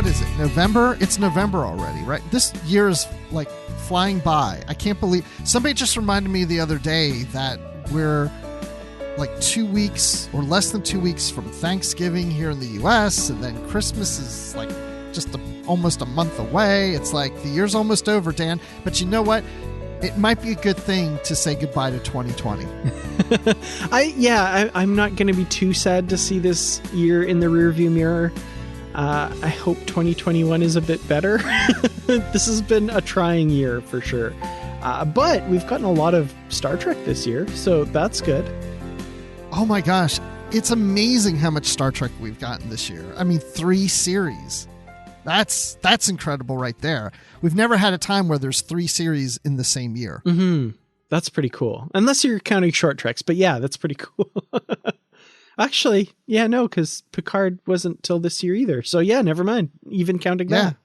what is it, November? It's November already, right? This year is like flying by. I can't believe, somebody just reminded me the other day that we're like 2 weeks or less than 2 weeks from Thanksgiving here in the U.S. And then Christmas is like just almost a month away. It's like the year's almost over, Dan. But you know what? It might be a good thing to say goodbye to 2020. I'm not going to be too sad to see this year in the rearview mirror. I hope 2021 is a bit better. This has been a trying year for sure. But we've gotten a lot of Star Trek this year, so that's good. Oh my gosh. It's amazing how much Star Trek we've gotten this year. I mean, 3 series. That's incredible right there. We've never had a time where there's 3 series in the same year. Mm-hmm. That's pretty cool. Unless you're counting short treks, but yeah, that's pretty cool. Actually, yeah, no, because Picard wasn't till this year either. So yeah, never mind. Even counting that.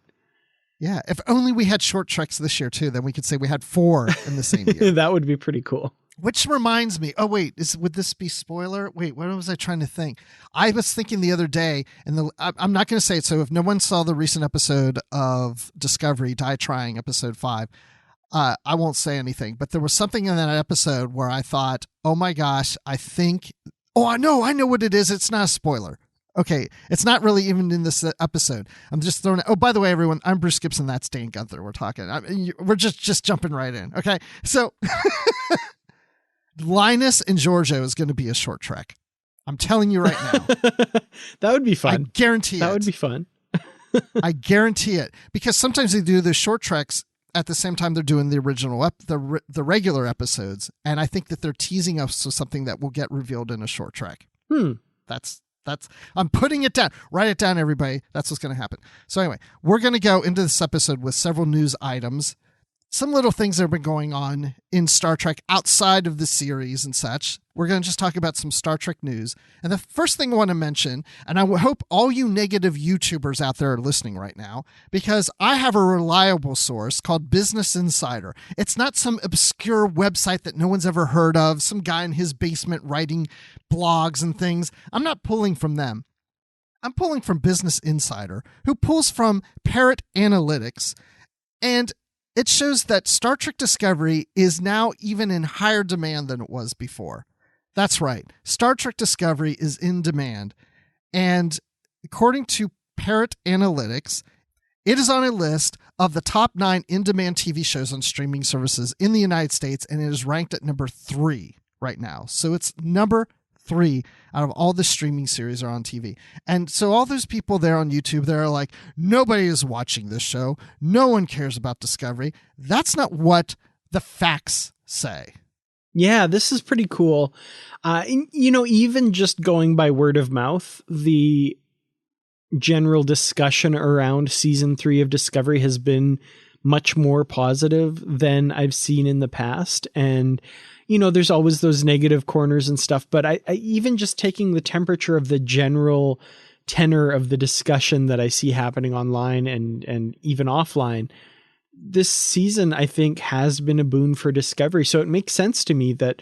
Yeah, if only we had short treks this year too, then we could say we had 4 in the same year. That would be pretty cool. Which reminds me, would this be spoiler? Wait, what was I trying to think? I was thinking the other day, and I'm not going to say it, so if no one saw the recent episode of Discovery, Die Trying, episode 5, I won't say anything, but there was something in that episode where I thought, oh my gosh, I know what it is. It's not a spoiler. Okay, it's not really even in this episode. I'm just throwing it. Oh, by the way, everyone, I'm Bruce Gibson. That's Dan Gunther. We're talking. We're just jumping right in. Okay, so Linus and Giorgio is going to be a short trek. I'm telling you right now. That would be fun. I guarantee it. That would be fun. I guarantee it, because sometimes they do the short treks at the same time they're doing the original the regular episodes, and I think that they're teasing us with something that will get revealed in a short trek. That's I'm putting it down. Write it down, everybody. That's what's going to happen. So anyway, we're going to go into this episode with several news items, some little things that have been going on in Star Trek outside of the series and such. We're going to just talk about some Star Trek news. And the first thing I want to mention, and I hope all you negative YouTubers out there are listening right now, because I have a reliable source called Business Insider. It's not some obscure website that no one's ever heard of, some guy in his basement writing blogs and things. I'm not pulling from them. I'm pulling from Business Insider, who pulls from Parrot Analytics. And it shows that Star Trek Discovery is now even in higher demand than it was before. That's right. Star Trek Discovery is in demand. And according to Parrot Analytics, it is on a list of the top 9 in-demand TV shows on streaming services in the United States, and it is ranked at number 3 right now. So it's number 3 out of all the streaming series are on TV. And so all those people there on YouTube, they're like, nobody is watching this show. No one cares about Discovery. That's not what the facts say. Yeah, this is pretty cool. Even just going by word of mouth, the general discussion around season 3 of Discovery has been much more positive than I've seen in the past. And there's always those negative corners and stuff, but I even just taking the temperature of the general tenor of the discussion that I see happening online and even offline, this season, I think, has been a boon for Discovery. So it makes sense to me that,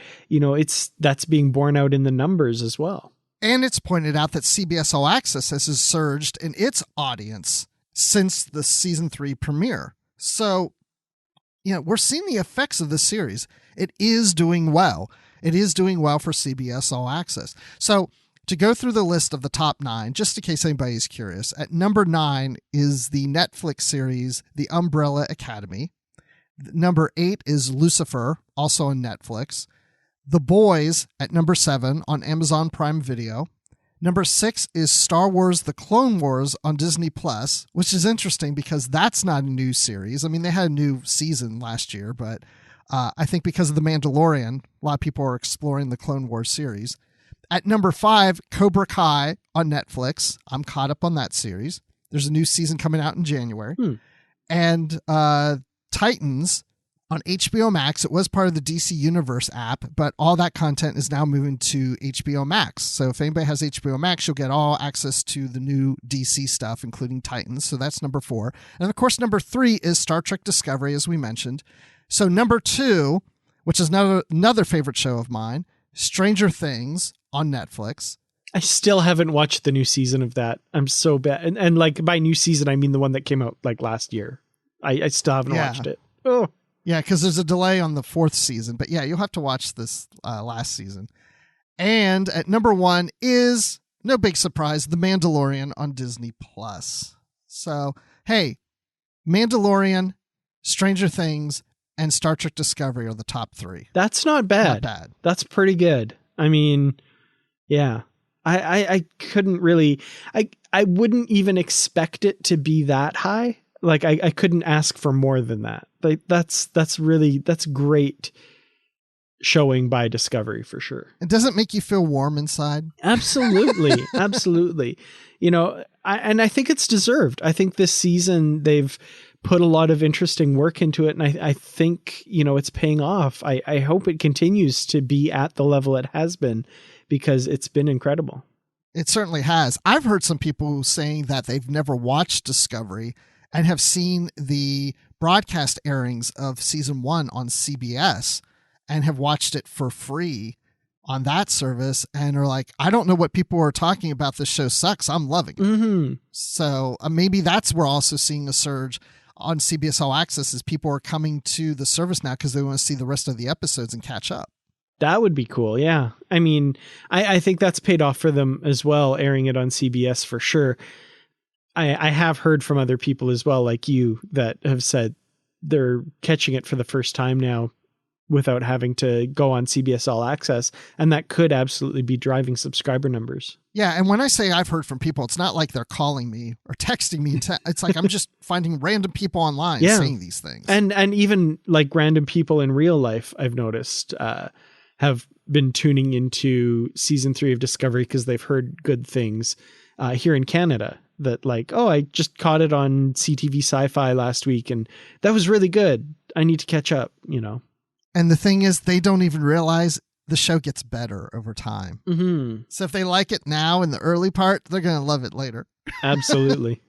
that's being borne out in the numbers as well. And it's pointed out that CBS All Access has surged in its audience since the season 3 premiere. So, we're seeing the effects of the series. It is doing well. It is doing well for CBS All Access. So to go through the list of the top 9, just in case anybody's curious, at number 9 is the Netflix series The Umbrella Academy. Number 8 is Lucifer, also on Netflix. The Boys at number 7 on Amazon Prime Video. Number 6 is Star Wars The Clone Wars on Disney Plus, which is interesting because that's not a new series. I mean, they had a new season last year, but I think because of The Mandalorian, a lot of people are exploring the Clone Wars series. At number 5, Cobra Kai on Netflix. I'm caught up on that series. There's a new season coming out in January. And Titans on HBO Max. It was part of the DC Universe app, but all that content is now moving to HBO Max. So if anybody has HBO Max, you'll get all access to the new DC stuff, including Titans. So that's number 4. And of course, number 3 is Star Trek Discovery, as we mentioned. So number 2, which is another favorite show of mine, Stranger Things on Netflix. I still haven't watched the new season of that. I'm so bad. And like by new season, I mean the one that came out like last year. I still haven't watched it. Oh, yeah, because there's a delay on the 4th season. But yeah, you'll have to watch this last season. And at number 1 is, no big surprise, The Mandalorian on Disney+. So, hey, Mandalorian, Stranger Things, and Star Trek Discovery are the top 3. That's not bad. Not bad. That's pretty good. I mean, yeah. I couldn't really, I wouldn't even expect it to be that high. Like I couldn't ask for more than that. Like that's great showing by Discovery for sure. It doesn't make you feel warm inside. Absolutely. Absolutely. You know, I think it's deserved. I think this season they've put a lot of interesting work into it. And I think, you know, it's paying off. I hope it continues to be at the level it has been, because it's been incredible. It certainly has. I've heard some people saying that they've never watched Discovery and have seen the broadcast airings of season 1 on CBS and have watched it for free on that service and are like, I don't know what people are talking about. This show sucks. I'm loving it. Mm-hmm. So maybe that's, we're also seeing a surge on CBS All Access as people are coming to the service now because they want to see the rest of the episodes and catch up. That would be cool. Yeah. I mean, I think that's paid off for them as well, airing it on CBS for sure. I have heard from other people as well, like you, that have said they're catching it for the first time now without having to go on CBS All Access. And that could absolutely be driving subscriber numbers. Yeah. And when I say I've heard from people, it's not like they're calling me or texting me. It's like I'm just finding random people online saying these things. And even like random people in real life, I've noticed, have been tuning into season 3 of Discovery because they've heard good things here in Canada, that like, oh, I just caught it on CTV Sci-Fi last week and that was really good. I need to catch up, you know. And the thing is, they don't even realize the show gets better over time. Mm-hmm. So if they like it now in the early part, they're going to love it later. Absolutely.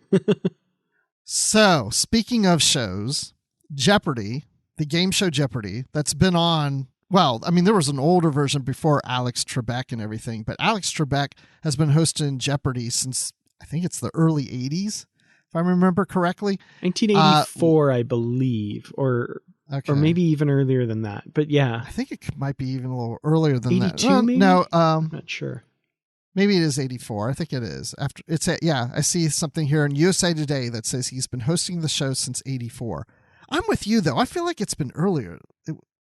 So speaking of shows, Jeopardy, the game show Jeopardy, that's been on. Well, I mean, there was an older version before Alex Trebek and everything, but Alex Trebek has been hosting Jeopardy since I think it's the early 80s, if I remember correctly. 1984, I believe, or maybe even earlier than that. But yeah. I think it might be even a little earlier than 82, that. maybe? No, I'm not sure. Maybe it is 84. I think it is. I see something here in USA Today that says he's been hosting the show since 84. I'm with you, though. I feel like it's been earlier.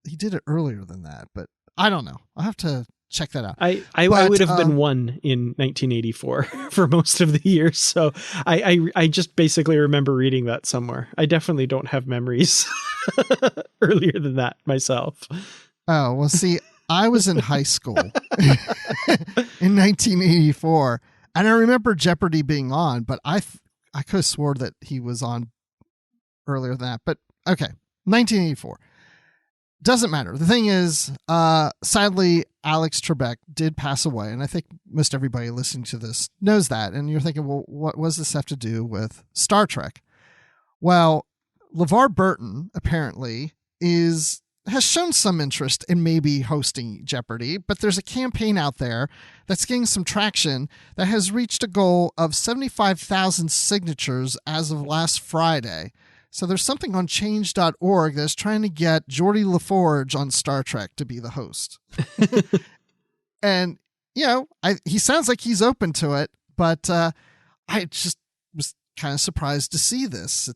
He did it earlier than that, but I don't know. I'll have to check that out. I would have been 1 in 1984 for most of the years. So I just basically remember reading that somewhere. I definitely don't have memories earlier than that myself. Oh, well, see, I was in high school in 1984 and I remember Jeopardy being on, but I could have swore that he was on earlier than that, but okay. 1984. Doesn't matter. The thing is, sadly, Alex Trebek did pass away, and I think most everybody listening to this knows that. And you're thinking, well, what does this have to do with Star Trek? Well, LeVar Burton apparently has shown some interest in maybe hosting Jeopardy, but there's a campaign out there that's getting some traction that has reached a goal of 75,000 signatures as of last Friday. So there's something on change.org that's trying to get Geordie LaForge on Star Trek to be the host. And, you know, he sounds like he's open to it, but I just was kind of surprised to see this.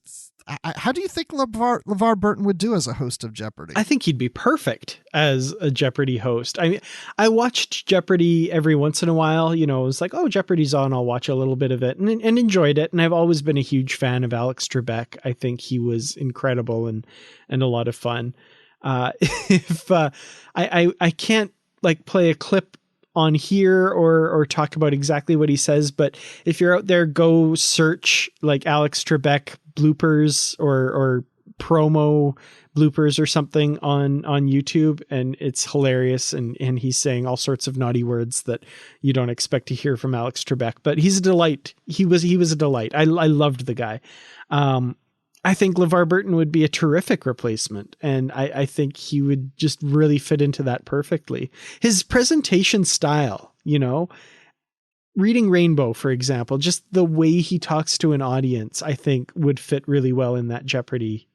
How do you think LeVar Burton would do as a host of Jeopardy? I think he'd be perfect as a Jeopardy host. I mean, I watched Jeopardy every once in a while. You know, it was like, oh, Jeopardy's on. I'll watch a little bit of it and enjoyed it. And I've always been a huge fan of Alex Trebek. I think he was incredible and a lot of fun. If I can't like play a clip on here or talk about exactly what he says, but if you're out there, go search like Alex Trebek bloopers or promo bloopers or something on YouTube, and it's hilarious, and he's saying all sorts of naughty words that you don't expect to hear from Alex Trebek, but he's a delight. He was a delight. I loved the guy. I think LeVar Burton would be a terrific replacement, and I think he would just really fit into that perfectly. His presentation style, you know, Reading Rainbow, for example, just the way he talks to an audience, I think would fit really well in that Jeopardy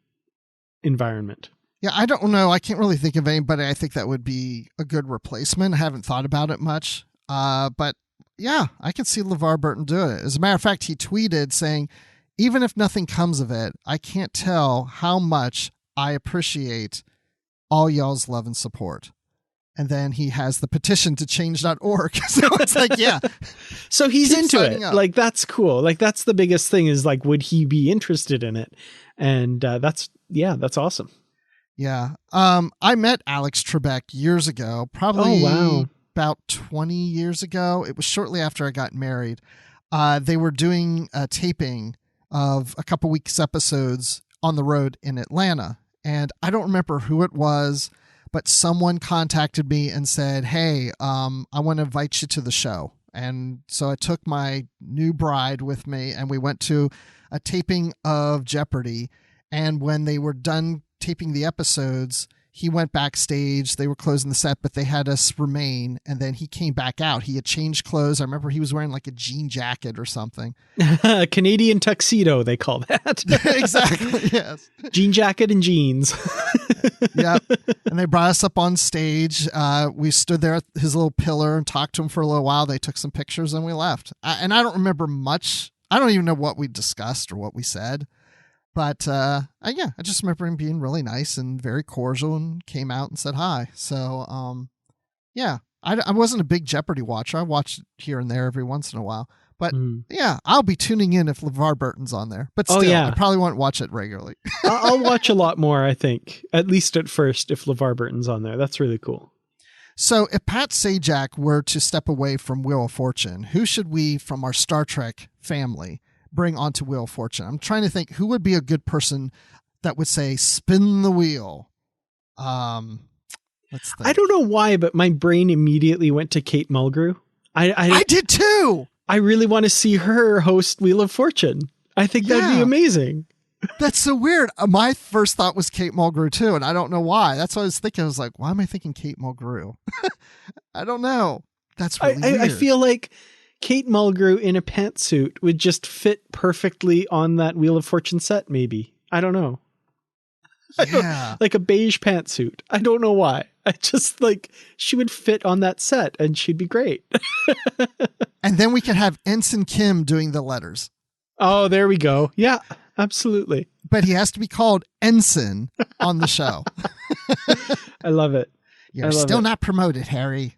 environment. Yeah, I don't know. I can't really think of anybody I think that would be a good replacement. I haven't thought about it much. But yeah, I can see LeVar Burton do it. As a matter of fact, he tweeted saying, even if nothing comes of it, I can't tell how much I appreciate all y'all's love and support. And then he has the petition to change.org. So it's like, yeah. So he's into it. Up. Like, that's cool. Like, that's the biggest thing is like, would he be interested in it? And that's awesome. Yeah. I met Alex Trebek years ago, probably about 20 years ago. It was shortly after I got married. They were doing a taping of a couple weeks episodes on the road in Atlanta. And I don't remember who it was, but someone contacted me and said, hey, I want to invite you to the show. And so I took my new bride with me and we went to a taping of Jeopardy. And when they were done taping the episodes, he went backstage. They were closing the set, but they had us remain. And then he came back out. He had changed clothes. I remember he was wearing like a jean jacket or something. Canadian tuxedo, they call that. Exactly. Yes. Jean jacket and jeans. Yep. And they brought us up on stage. We stood there at his little pillar and talked to him for a little while. They took some pictures and we left. And I don't remember much. I don't even know what we discussed or what we said. But I just remember him being really nice and very cordial and came out and said hi. So, I wasn't a big Jeopardy watcher. I watched it here and there every once in a while. But yeah, I'll be tuning in if LeVar Burton's on there. But still, I probably won't watch it regularly. I'll watch a lot more, I think, at least at first, if LeVar Burton's on there. That's really cool. So if Pat Sajak were to step away from Wheel of Fortune, who should we from our Star Trek family bring onto Wheel of Fortune? I'm trying to think who would be a good person that would say, spin the wheel. Let's think. I don't know why, but my brain immediately went to Kate Mulgrew. I did too. I really want to see her host Wheel of Fortune. I think that'd be amazing. That's so weird. My first thought was Kate Mulgrew too, and I don't know why. That's what I was thinking. I was like, why am I thinking Kate Mulgrew? I don't know. That's really weird. I feel like Kate Mulgrew in a pantsuit would just fit perfectly on that Wheel of Fortune set, maybe. I don't know. Yeah. Like a beige pantsuit. I don't know why. I just she would fit on that set and she'd be great. And then we could have Ensign Kim doing the letters. Oh, there we go. Yeah, absolutely. But he has to be called Ensign on the show. I love it. You're still not promoted, Harry.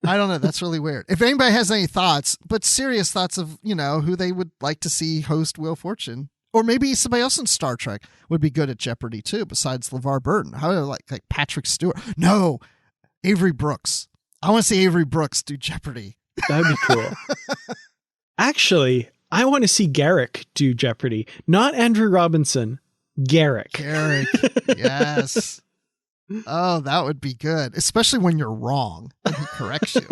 I don't know. That's really weird. If anybody has any thoughts, but serious thoughts of, who they would like to see host Wheel of Fortune, or maybe somebody else in Star Trek would be good at Jeopardy too, besides LeVar Burton. How like Patrick Stewart? No, Avery Brooks. I want to see Avery Brooks do Jeopardy. That'd be cool. Actually, I want to see Garrick do Jeopardy. Not Andrew Robinson. Garrick. Yes. Oh, that would be good, especially when you're wrong and he corrects you.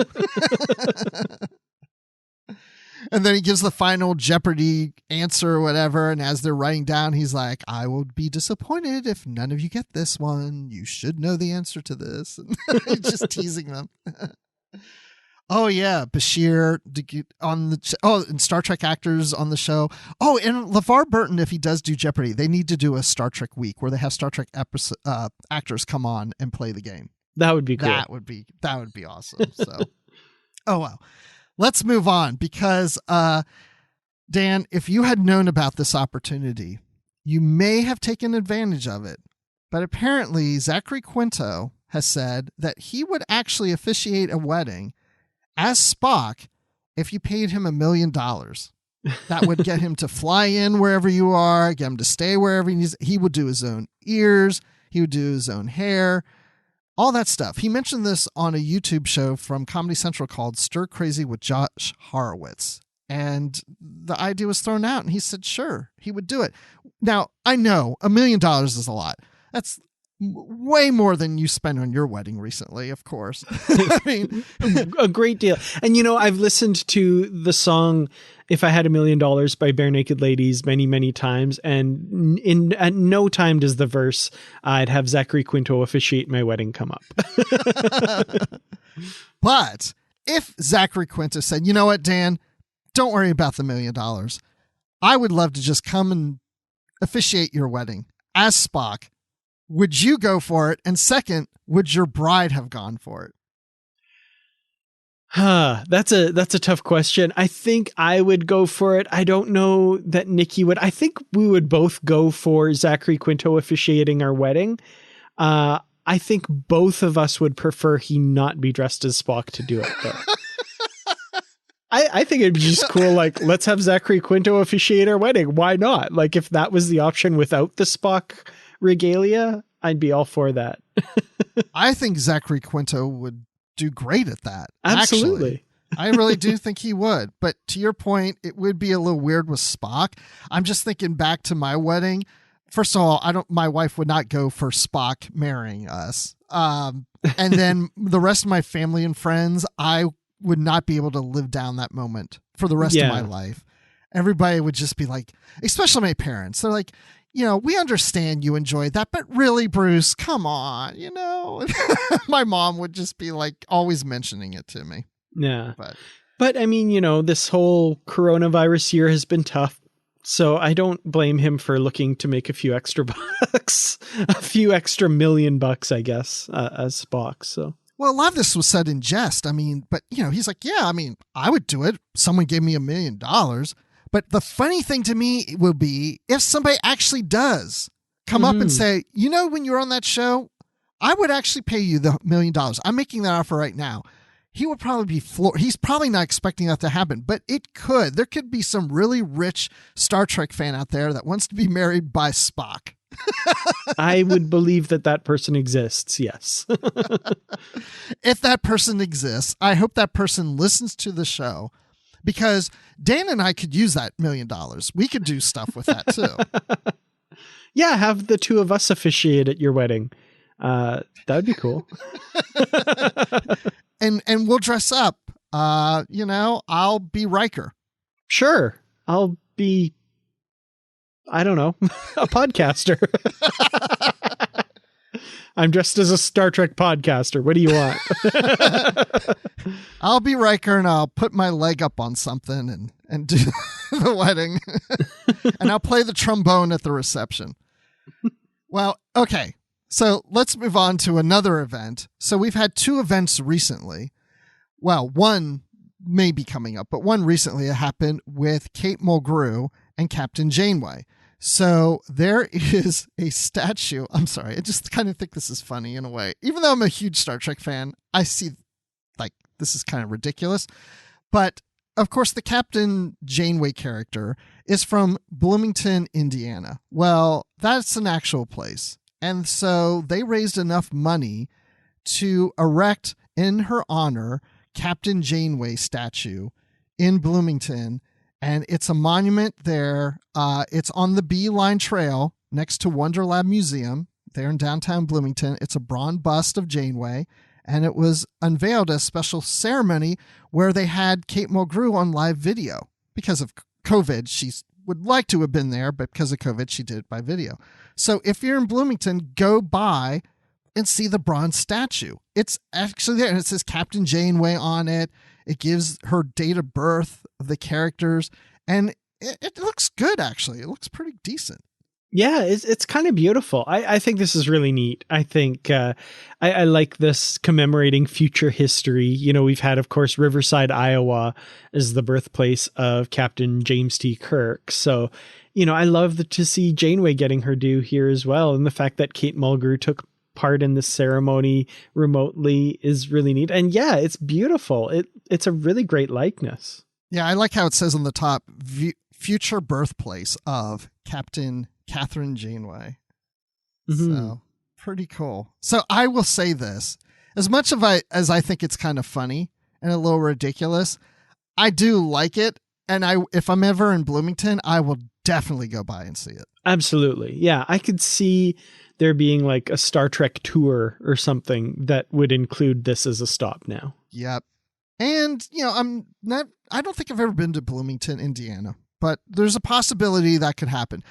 And then he gives the final Jeopardy answer or whatever. And as they're writing down, he's like, I will be disappointed if none of you get this one. You should know the answer to this. And he's just teasing them. Oh, yeah. Bashir and Star Trek actors on the show. Oh, and LeVar Burton, if he does do Jeopardy, they need to do a Star Trek week where they have Star Trek actors come on and play the game. That would be cool. That would be awesome. So, oh, well. Let's move on because, Dan, if you had known about this opportunity, you may have taken advantage of it. But apparently, Zachary Quinto has said that he would actually officiate a wedding as Spock if you paid him $1 million. That would get him to fly in wherever you are, get him to stay wherever he needs. He would do his own ears. He would do his own hair. All that stuff. He mentioned this on a YouTube show from Comedy Central called Stir Crazy with Josh Horowitz. And the idea was thrown out and he said, sure, he would do it. Now, I know $1 million is a lot. That's way more than you spent on your wedding recently, of course. I mean, a great deal. And, I've listened to the song If I Had $1 Million by Bare Naked Ladies many, many times. And at no time does the verse, I'd have Zachary Quinto officiate my wedding, come up. But if Zachary Quinto said, you know what, Dan, don't worry about the $1 million. I would love to just come and officiate your wedding as Spock. Would you go for it? And second, would your bride have gone for it? That's a tough question. I think I would go for it. I don't know that Nikki would. I think we would both go for Zachary Quinto officiating our wedding. I think both of us would prefer he not be dressed as Spock to do it, though. I think it'd be just cool. Like, let's have Zachary Quinto officiate our wedding. Why not? Like, if that was the option without the Spock regalia, I'd be all for that. I think Zachary Quinto would do great at that. Absolutely. Actually. I really do think he would. But to your point, it would be a little weird with Spock. I'm just thinking back to my wedding. First of all, my wife would not go for Spock marrying us. And then the rest of my family and friends, I would not be able to live down that moment for the rest of my life. Everybody would just be like, especially my parents, they're like, we understand you enjoyed that, but really, Bruce, come on, My mom would just be like always mentioning it to me. Yeah. But I mean, this whole coronavirus year has been tough. So I don't blame him for looking to make a few extra bucks, a few extra $1 million, I guess, as Spock. So. Well, a lot of this was said in jest. I mean, but he's like, yeah, I mean, I would do it. Someone gave me $1 million. But the funny thing to me will be if somebody actually does come up and say, when you're on that show, I would actually pay you the $1 million. I'm making that offer right now. He would probably be floored. He's probably not expecting that to happen, but it could. There could be some really rich Star Trek fan out there that wants to be married by Spock. I would believe that person exists. Yes. If that person exists, I hope that person listens to the show, because Dan and I could use that $1 million. We could do stuff with that too. Yeah. Have the two of us officiate at your wedding. That would be cool. And we'll dress up. I'll be Riker. Sure. I'll be, I don't know, a podcaster. I'm dressed as a Star Trek podcaster. What do you want? I'll be Riker, and I'll put my leg up on something and do the wedding. And I'll play the trombone at the reception. Well, okay. So let's move on to another event. So we've had 2 events recently. Well, one may be coming up, but one recently happened with Kate Mulgrew and Captain Janeway. So there is a statue. I'm sorry. I just kind of think this is funny in a way. Even though I'm a huge Star Trek fan, I see like this is kind of ridiculous. But of course, the Captain Janeway character is from Bloomington, Indiana. Well, that's an actual place. And so they raised enough money to erect in her honor Captain Janeway statue in Bloomington. And it's a monument there. It's on the Bee Line Trail next to Wonderlab Museum there in downtown Bloomington. It's a bronze bust of Janeway. And it was unveiled as a special ceremony where they had Kate Mulgrew on live video. Because of COVID, she would like to have been there, but because of COVID, she did it by video. So if you're in Bloomington, go by and see the bronze statue. It's actually there, and it says Captain Janeway on it. It gives her date of birth of the characters, and it looks good, actually. It looks pretty decent. Yeah, it's kind of beautiful. I think this is really neat. I think I like this commemorating future history. We've had, of course, Riverside, Iowa as the birthplace of Captain James T. Kirk. So, I love to see Janeway getting her due here as well. And the fact that Kate Mulgrew took part in this ceremony remotely is really neat. And yeah, it's beautiful. It's a really great likeness. Yeah, I like how it says on the top, future birthplace of Captain Kathryn Janeway. Mm-hmm. So pretty cool. So I will say this, as much as I think it's kind of funny and a little ridiculous, I do like it. And if I'm ever in Bloomington, I will definitely go by and see it. Absolutely. Yeah. I could see there being like a Star Trek tour or something that would include this as a stop now. Yep. And, I don't think I've ever been to Bloomington, Indiana, but there's a possibility that could happen.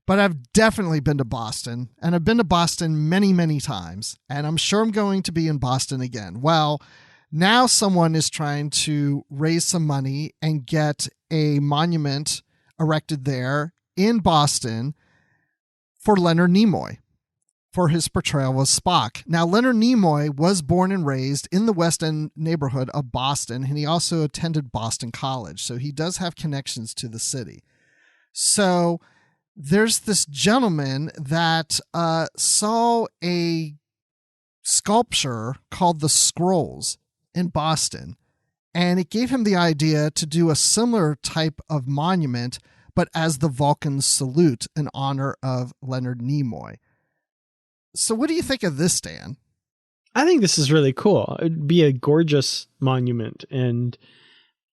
But I've definitely been to Boston, and I've been to Boston many, many times, and I'm sure I'm going to be in Boston again. Well, Now someone is trying to raise some money and get a monument erected there in Boston for Leonard Nimoy for his portrayal of Spock. Now, Leonard Nimoy was born and raised in the West End neighborhood of Boston, and he also attended Boston College, so he does have connections to the city. So there's this gentleman that saw a sculpture called the Scrolls in Boston, and it gave him the idea to do a similar type of monument, but as the Vulcan salute in honor of Leonard Nimoy. So what do you think of this, Dan? I think this is really cool. It'd be a gorgeous monument, and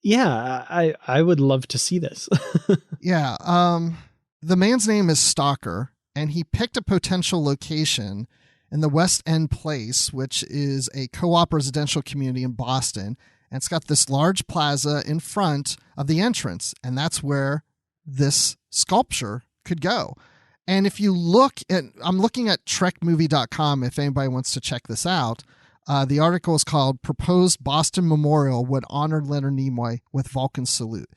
I would love to see this. Yeah. The man's name is Stalker, and he picked a potential location in the West End Place, which is a co-op residential community in Boston. And it's got this large plaza in front of the entrance, and that's where this sculpture could go. And if you look at, I'm looking at trekmovie.com if anybody wants to check this out. The article is called Proposed Boston Memorial Would Honor Leonard Nimoy with Vulcan Salute.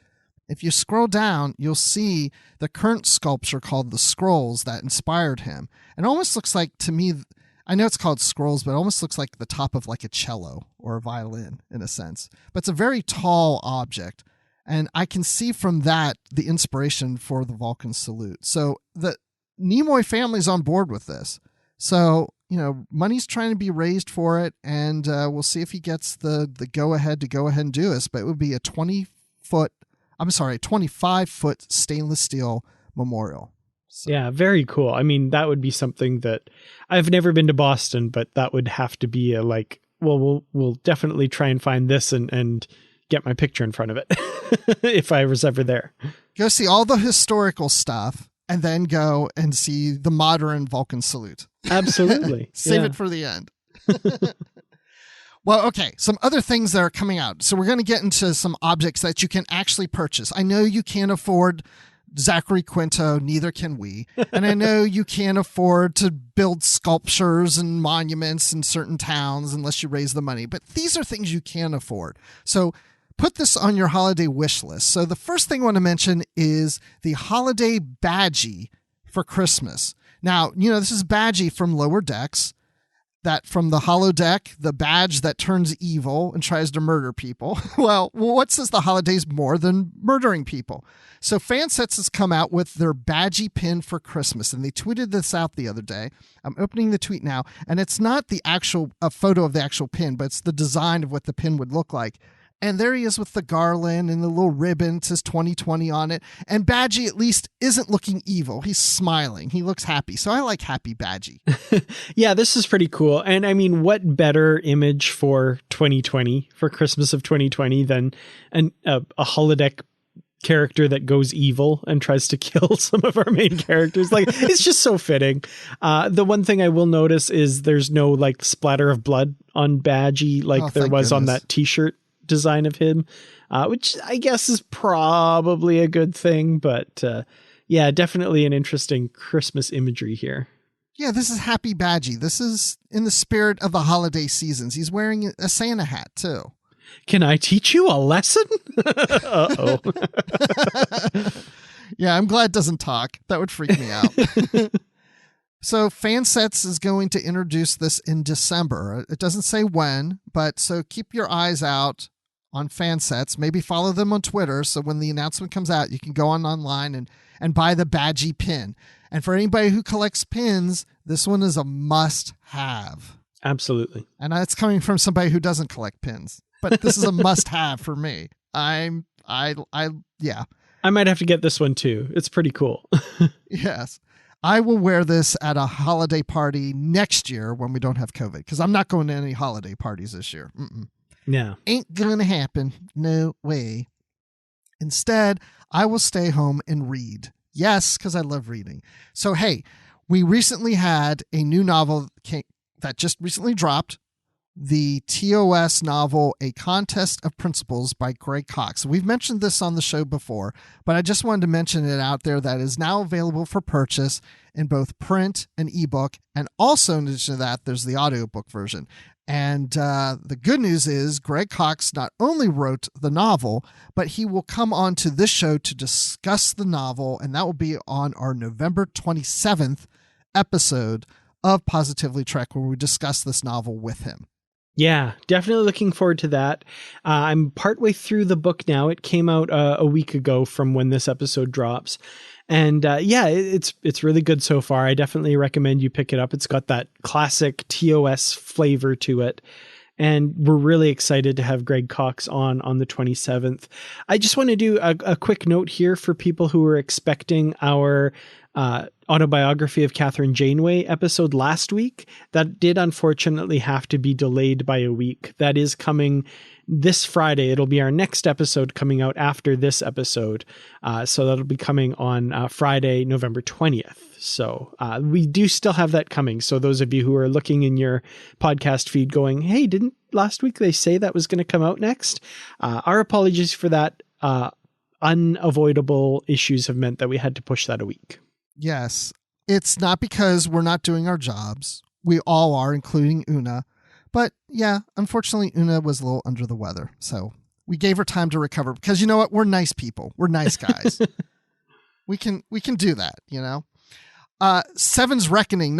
If you scroll down, you'll see the current sculpture called the Scrolls that inspired him. It almost looks like, to me, I know it's called Scrolls, but it almost looks like the top of like a cello or a violin in a sense. But it's a very tall object. And I can see from that the inspiration for the Vulcan Salute. So the Nimoy family's on board with this. So, money's trying to be raised for it, and we'll see if he gets the go-ahead to go ahead and do this. But it would be a 25-foot stainless steel memorial. So. Yeah, very cool. I mean, that would be something that I've never been to Boston, but that would have to be we'll definitely try and find this and get my picture in front of it if I was ever there. Go see all the historical stuff and then go and see the modern Vulcan salute. Absolutely. Save it for the end. Well, okay. Some other things that are coming out. So we're going to get into some objects that you can actually purchase. I know you can't afford Zachary Quinto, neither can we. And I know you can't afford to build sculptures and monuments in certain towns unless you raise the money. But these are things you can afford. So put this on your holiday wish list. So the first thing I want to mention is the holiday Badgey for Christmas. Now, this is Badgey from Lower Decks. That from the holodeck, the badge that turns evil and tries to murder people. Well, what says the holidays more than murdering people? So Fansets has come out with their Badgey pin for Christmas, and they tweeted this out the other day. I'm opening the tweet now, and it's not a photo of the actual pin, but it's the design of what the pin would look like. And there he is with the garland and the little ribbon. It says 2020 on it. And Badgey at least isn't looking evil. He's smiling. He looks happy. So I like happy Badgey. Yeah, this is pretty cool. And I mean, what better image for 2020, for Christmas of 2020 than a holodeck character that goes evil and tries to kill some of our main characters. Like, it's just so fitting. The one thing I will notice is there's no splatter of blood on Badgey like there was on that t-shirt design of him, which I guess is probably a good thing, but definitely an interesting Christmas imagery here. Yeah, this is happy Badgey. This is in the spirit of the holiday seasons. He's wearing a Santa hat too. Can I teach you a lesson? Uh-oh. Yeah, I'm glad it doesn't talk. That would freak me out. So Fansets is going to introduce this in December. It doesn't say when, but so keep your eyes out on Fansets. Maybe follow them on Twitter, so when the announcement comes out, you can go online and buy the Badgey pin. And for anybody who collects pins, this one is a must-have. Absolutely. And it's coming from somebody who doesn't collect pins, but this is a must-have for me. Yeah. I might have to get this one too. It's pretty cool. Yes. I will wear this at a holiday party next year when we don't have COVID, because I'm not going to any holiday parties this year. No. Ain't gonna happen. No way. Instead, I will stay home and read. Yes, because I love reading. So, hey, we recently had a new novel that just recently dropped. The TOS novel, A Contest of Principles by Greg Cox. We've mentioned this on the show before, but I just wanted to mention it out there that is now available for purchase in both print and ebook. And also in addition to that, there's the audiobook version. And the good news is Greg Cox not only wrote the novel, but he will come on to this show to discuss the novel, and that will be on our November 27th episode of Positively Trek, where we discuss this novel with him. Yeah, definitely looking forward to that. I'm partway through the book now. It came out a week ago from when this episode drops. And it's really good so far. I definitely recommend you pick it up. It's got that classic TOS flavor to it. And we're really excited to have Greg Cox on the 27th. I just want to do a quick note here for people who are expecting our autobiography of Kathryn Janeway episode last week. That did unfortunately have to be delayed by a week. That is coming this Friday. It'll be our next episode coming out after this episode. So that'll be coming on Friday, November 20th. So we do still have that coming. So those of you who are looking in your podcast feed going, hey, didn't last week they say that was going to come out next? Our apologies for that. Unavoidable issues have meant that we had to push that a week. Yes. It's not because we're not doing our jobs. We all are, including Una. But yeah, unfortunately, Una was a little under the weather. So we gave her time to recover because you know what? We're nice people. We're nice guys. we can do that, you know? Seven's Reckoning,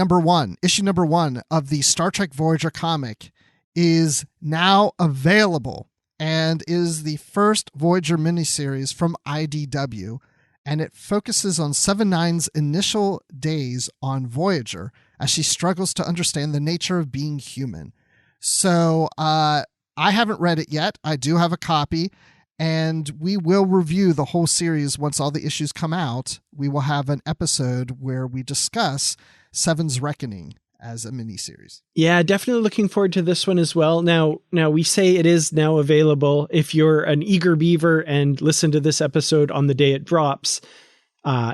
issue number 1 of the Star Trek Voyager comic is now available and is the first Voyager miniseries from IDW. And it focuses on 7-9's initial days on Voyager as she struggles to understand the nature of being human. So I haven't read it yet. I do have a copy, and we will review the whole series once all the issues come out. We will have an episode where we discuss Seven's Reckoning as a miniseries. Yeah, definitely looking forward to this one as well. Now we say it is now available. If you're an eager beaver and listen to this episode on the day it drops,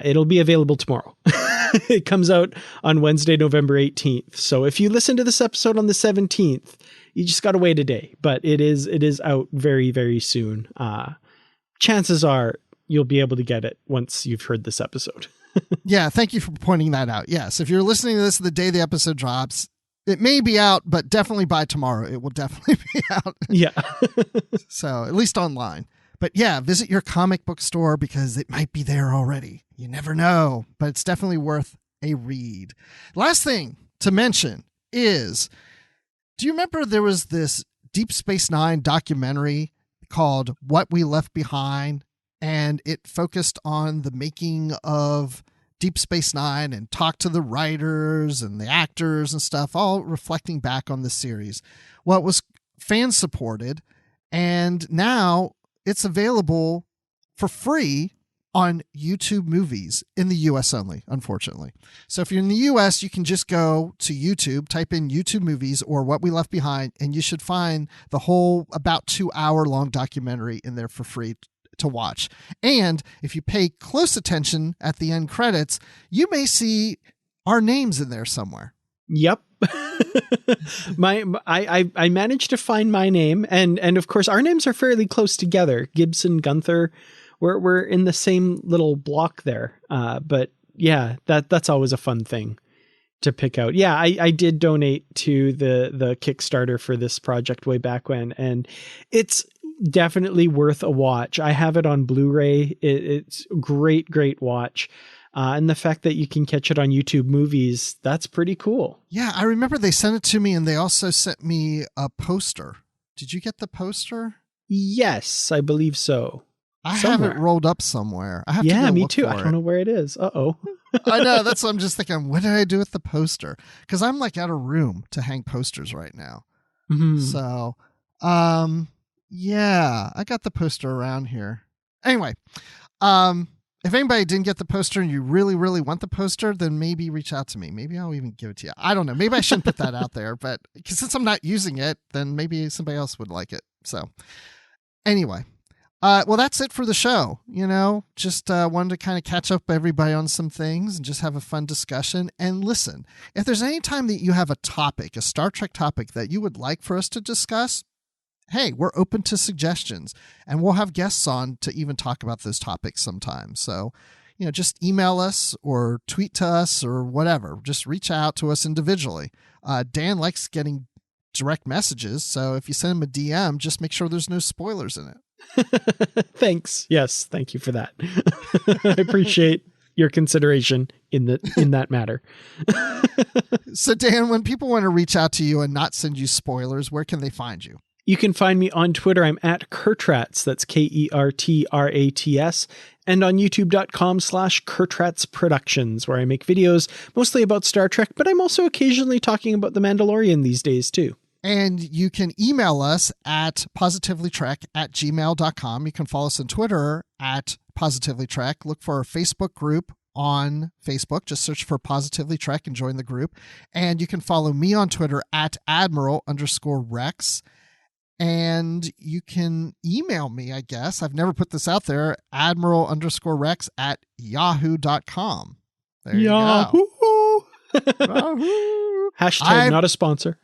it'll be available tomorrow. It comes out on Wednesday, November 18th. So if you listen to this episode on the 17th, you just got to wait a day, but it is out very, very soon. Chances are you'll be able to get it once you've heard this episode. Yeah, thank you for pointing that out. Yes, if you're listening to this the day the episode drops, it may be out, but definitely by tomorrow, it will definitely be out. Yeah. So at least online. But yeah, visit your comic book store because it might be there already. You never know, but it's definitely worth a read. Last thing to mention is, do you remember there was this Deep Space Nine documentary called What We Left Behind? And it focused on the making of Deep Space Nine and talked to the writers and the actors and stuff, all reflecting back on the series. Well, it was fan supported, and now it's available for free on YouTube Movies in the US only, unfortunately. So if you're in the US, you can just go to YouTube, type in YouTube Movies or What We Left Behind, and you should find the whole about 2-hour long documentary in there for free to watch. And if you pay close attention at the end credits, you may see our names in there somewhere. Yep. I managed to find my name, and of course our names are fairly close together. Gibson, Gunther, we're in the same little block there. But yeah, that's always a fun thing to pick out. Yeah, I did donate to the Kickstarter for this project way back when, and it's definitely worth a watch. I have it on Blu-ray. It's great watch. And the fact that you can catch it on YouTube Movies, that's pretty cool. Yeah, I remember they sent it to me, and they also sent me a poster. Did you get the poster? Yes, I believe so. I have it rolled up somewhere. I have to go me look too. for I don't know where it is. Uh-oh. I know. That's what I'm just thinking. What did I do with the poster? Because I'm like out of room to hang posters right now. Mm-hmm. So, yeah, I got the poster around here. Anyway, if anybody didn't get the poster and you really, really want the poster, then maybe reach out to me. Maybe I'll even give it to you. I don't know. Maybe I shouldn't put that out there, but since I'm not using it, then maybe somebody else would like it. So anyway, well, that's it for the show. You know, just wanted to kind of catch up everybody on some things and just have a fun discussion. And listen, if there's any time that you have a topic, a Star Trek topic that you would like for us to discuss, hey, we're open to suggestions, and we'll have guests on to even talk about those topics sometime. So, you know, just email us or tweet to us or whatever. Just reach out to us individually. Dan likes getting direct messages. So if you send them a DM, just make sure there's no spoilers in it. Thanks. Yes. Thank you for that. I appreciate your consideration in that matter. So Dan, when people want to reach out to you and not send you spoilers, where can they find you? You can find me on Twitter. I'm at Kertrats. That's Kertrats. And on youtube.com/Kertrats Productions, where I make videos mostly about Star Trek, but I'm also occasionally talking about The Mandalorian these days too. And you can email us at positivelytrek@gmail.com. You can follow us on Twitter at positivelytrek. Look for our Facebook group on Facebook. Just search for Positively Trek and join the group. And you can follow me on Twitter at Admiral_Rex. And you can email me, I guess. I've never put this out there, Admiral_Rex@yahoo.com. There you go. Yahoo! Hashtag not a sponsor.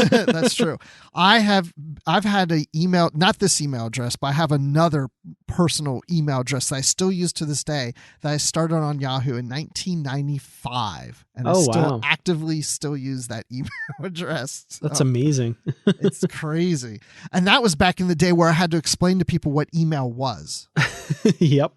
That's true. I've had an email, not this email address, but I have another personal email address that I still use to this day that I started on Yahoo in 1995. And I still actively use that email address. So that's amazing. It's crazy. And that was back in the day where I had to explain to people what email was. Yep.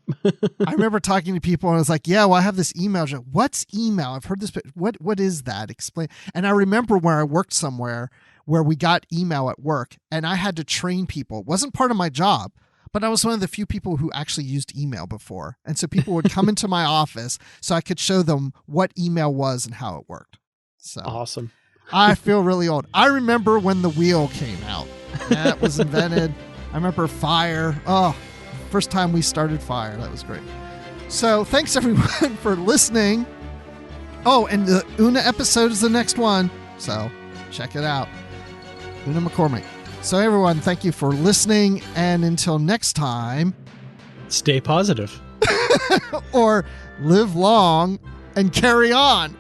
I remember talking to people and I was like, yeah, well, I have this email address. What's email? I've heard this, but what is that? Explain. And I remember where I worked somewhere where we got email at work and I had to train people. It wasn't part of my job, but I was one of the few people who actually used email before. And so people would come into my office so I could show them what email was and how it worked. So awesome. I feel really old. I remember when the wheel came out. That was invented. I remember Fire. Oh, first time we started Fire. That was great. So thanks everyone for listening. Oh, and the Una episode is the next one. So check it out. Una McCormick. So everyone, thank you for listening. And until next time, stay positive. Or live long and carry on.